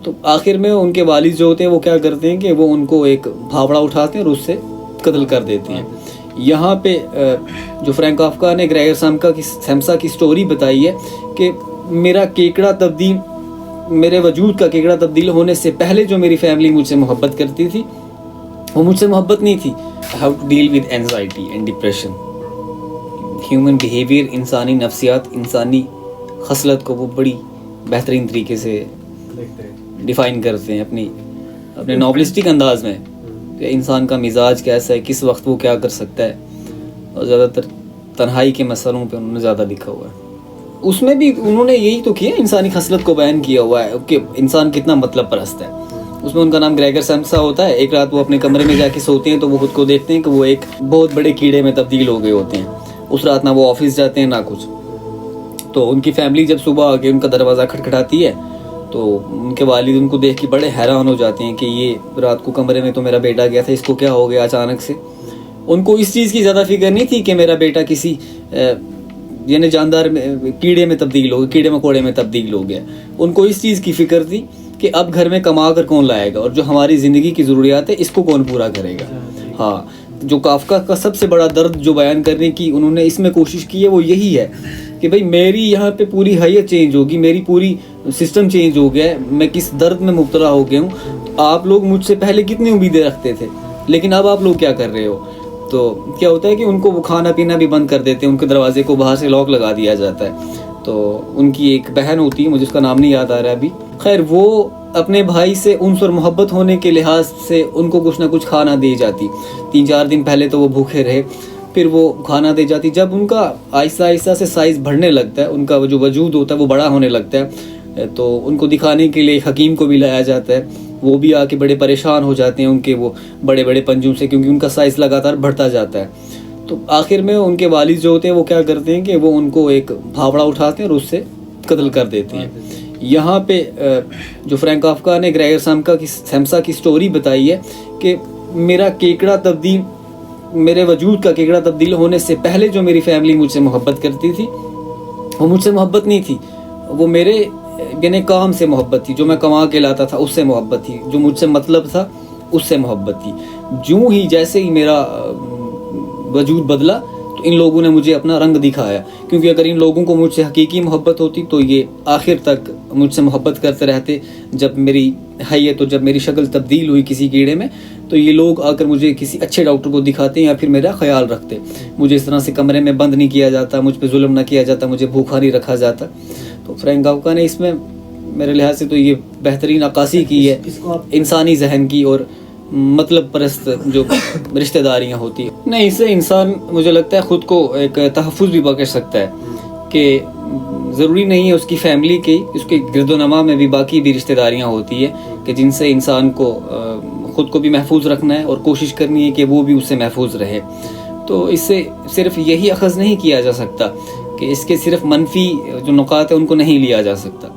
تو آخر میں ان کے والد جو ہوتے ہیں وہ کیا کرتے ہیں کہ وہ ان کو ایک بھاوڑا اٹھاتے ہیں اور اس سے قتل کر دیتے ہیں. یہاں پہ جو فرینک کافکا نے گریگر سیمسا کی سٹوری بتائی ہے کہ میرے وجود کا کیکڑا تبدیل ہونے سے پہلے جو میری فیملی مجھ سے محبت کرتی تھی وہ مجھ سے محبت نہیں تھی. How to deal with anxiety and depression. Human behaviour, انسانی نفسیات، انسانی خصلت کو وہ بڑی بہترین طریقے سے ڈیفائن کرتے ہیں اپنے ناولسٹک انداز میں کہ انسان کا مزاج کیسا ہے، کس وقت وہ کیا کر سکتا ہے. اور زیادہ تر تنہائی کے مسئلوں پہ انہوں نے زیادہ لکھا ہوا ہے. اس میں بھی انہوں نے یہی تو کیا، انسانی خصلت کو بیان کیا ہوا ہے کہ انسان کتنا مطلب پرست ہے. اس میں ان کا نام گریگر سیمسا ہوتا ہے. ایک رات وہ اپنے کمرے میں جا کے سوتے ہیں تو وہ خود کو دیکھتے ہیں کہ وہ ایک بہت بڑے کیڑے میں تبدیل ہو گئے ہوتے ہیں. اس رات نہ وہ آفس جاتے ہیں نہ کچھ. تو ان کی فیملی جب صبح آ کے ان کا دروازہ کھٹکھٹاتی ہے تو ان کے والد ان کو دیکھ کے بڑے حیران ہو جاتے ہیں کہ یہ رات کو کمرے میں تو میرا بیٹا گیا تھا، اس کو کیا ہو گیا اچانک سے. ان کو اس چیز کی زیادہ فکر نہیں تھی کہ میرا بیٹا کسی یعنی جاندار کیڑے میں تبدیل ہو گیا، کیڑے مکوڑے میں تبدیل ہو گیا. ان کو اس چیز کی فکر تھی کہ اب گھر میں کما کر کون لائے گا، اور جو ہماری زندگی کی ضروریات ہے اس کو کون پورا کرے گا. ہاں، جو کافکا کا سب سے بڑا درد جو بیان کرنے کی انہوں نے اس میں کوشش کی ہے وہ یہی ہے کہ بھائی میری یہاں پہ پوری حیت چینج ہوگی، میری پوری سسٹم چینج ہو گیا ہے، میں کس درد میں مبتلا ہو گیا ہوں. آپ لوگ مجھ سے پہلے کتنی امیدیں رکھتے تھے، لیکن اب آپ لوگ کیا کر رہے ہو. تو کیا ہوتا ہے کہ ان کو وہ کھانا پینا بھی بند کر دیتے ہیں، ان کے دروازے کو باہر سے لاک لگا دیا جاتا ہے. تو ان کی ایک بہن ہوتی ہے، مجھے اس کا نام نہیں یاد آ رہا ہے ابھی. خیر، وہ اپنے بھائی سے انس اور محبت ہونے کے لحاظ سے ان کو کچھ نہ کچھ کھانا دے جاتی. 3-4 دن پہلے تو وہ بھوکے رہے، پھر وہ کھانا دے جاتی. جب ان کا آہستہ آہستہ سے سائز بڑھنے لگتا ہے، ان کا جو وجود ہوتا ہے وہ بڑا ہونے لگتا ہے، تو ان کو دکھانے کے لیے حکیم کو بھی لایا جاتا ہے. وہ بھی آ کے بڑے پریشان ہو جاتے ہیں ان کے وہ بڑے بڑے پنجوں سے، کیونکہ ان کا سائز لگاتار بڑھتا جاتا ہے. تو آخر میں ان کے والد جو ہوتے ہیں وہ کیا کرتے ہیں کہ وہ ان کو ایک بھاوڑا اٹھاتے ہیں اور اس سے قتل کر دیتے ہیں. یہاں پہ جو فرینک کافکا نے گریگر سیمسا کی سٹوری بتائی ہے کہ میرے وجود کا کیکڑا تبدیل ہونے سے پہلے جو میری فیملی مجھ سے محبت کرتی تھی وہ مجھ سے محبت نہیں تھی. وہ میرے یعنی کام سے محبت تھی، جو میں کما کے لاتا تھا اس سے محبت تھی، جو مجھ سے مطلب تھا اس سے محبت تھی. جیسے ہی میرا وجود بدلا تو ان لوگوں نے مجھے اپنا رنگ دکھایا. کیونکہ اگر ان لوگوں کو مجھ سے حقیقی محبت ہوتی تو یہ آخر تک مجھ سے محبت کرتے رہتے. جب میری حیت اور جب میری شکل تبدیل ہوئی کسی کیڑے میں تو یہ لوگ آ کر مجھے کسی اچھے ڈاکٹر کو دکھاتے یا پھر میرا خیال رکھتے. مجھے اس طرح سے کمرے میں بند نہیں کیا جاتا، مجھ پہ ظلم نہ کیا جاتا، مجھے بھوکا نہیں رکھا جاتا. تو فرینک کافکا نے اس میں میرے لحاظ سے تو یہ بہترین عکاسی کی ہے انسانی ذہن کی اور مطلب پرست جو رشتہ داریاں ہوتی ہیں. نہیں، اس سے انسان مجھے لگتا ہے خود کو ایک تحفظ بھی بخش سکتا ہے کہ ضروری نہیں ہے اس کی فیملی کی، اس کے گرد و نما میں بھی باقی بھی رشتہ داریاں ہوتی ہے کہ جن سے انسان کو خود کو بھی محفوظ رکھنا ہے اور کوشش کرنی ہے کہ وہ بھی اس سے محفوظ رہے. تو اس سے صرف یہی اخذ نہیں کیا جا سکتا کہ اس کے صرف منفی جو نکات ہیں ان کو نہیں لیا جا سکتا.